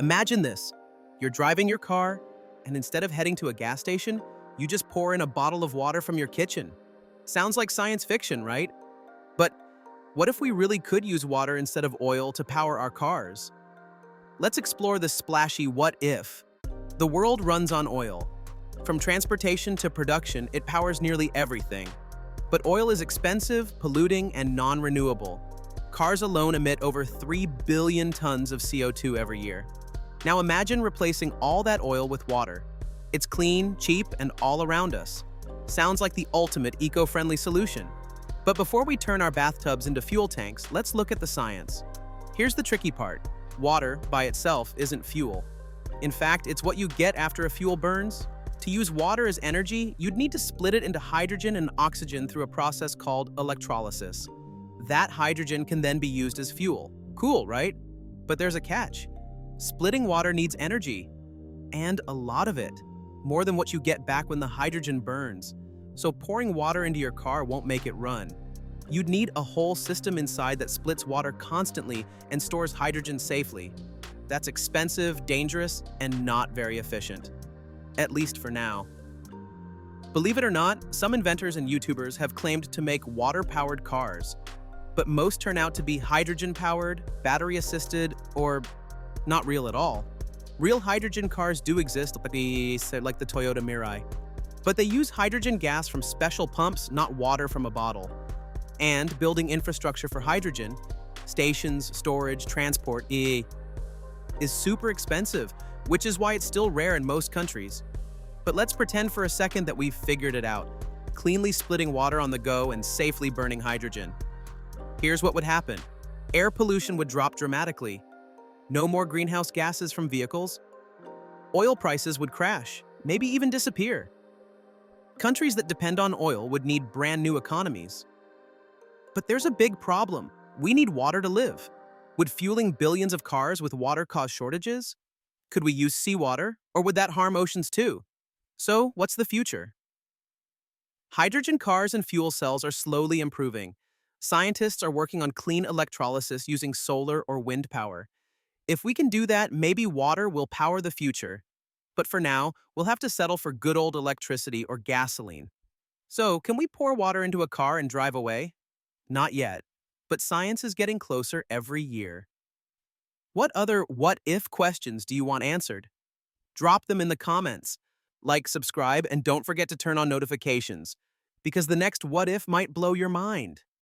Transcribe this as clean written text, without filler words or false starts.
Imagine this. You're driving your car, and instead of heading to a gas station, you just pour in a bottle of water from your kitchen. Sounds like science fiction, right? But what if we really could use water instead of oil to power our cars? Let's explore the splashy what if. The world runs on oil. From transportation to production, it powers nearly everything. But oil is expensive, polluting, and non-renewable. Cars alone emit over 3 billion tons of CO2 every year. Now imagine replacing all that oil with water. It's clean, cheap, and all around us. Sounds like the ultimate eco-friendly solution. But before we turn our bathtubs into fuel tanks, let's look at the science. Here's the tricky part. Water, by itself, isn't fuel. In fact, it's what you get after a fuel burns. To use water as energy, you'd need to split it into hydrogen and oxygen through a process called electrolysis. That hydrogen can then be used as fuel. Cool, right? But there's a catch. Splitting water needs energy, and a lot of it, more than what you get back when the hydrogen burns. So pouring water into your car won't make it run. You'd need a whole system inside that splits water constantly and stores hydrogen safely. That's expensive, dangerous, and not very efficient. At least for now. Believe it or not, some inventors and YouTubers have claimed to make water-powered cars, but most turn out to be hydrogen-powered, battery-assisted, or not real at all. Real hydrogen cars do exist, like the Toyota Mirai, but they use hydrogen gas from special pumps, not water from a bottle. And building infrastructure for hydrogen, stations, storage, transport, is super expensive, which is why it's still rare in most countries. But let's pretend for a second that we've figured it out, cleanly splitting water on the go and safely burning hydrogen. Here's what would happen. Air pollution would drop dramatically. No more greenhouse gases from vehicles. Oil prices would crash, maybe even disappear. Countries that depend on oil would need brand new economies. But there's a big problem. We need water to live. Would fueling billions of cars with water cause shortages? Could we use seawater, or would that harm oceans too? So, what's the future? Hydrogen cars and fuel cells are slowly improving. Scientists are working on clean electrolysis using solar or wind power. If we can do that, maybe water will power the future. But for now, we'll have to settle for good old electricity or gasoline. So, can we pour water into a car and drive away? Not yet, but science is getting closer every year. What other what-if questions do you want answered? Drop them in the comments. Like, subscribe, and don't forget to turn on notifications, because the next what if might blow your mind.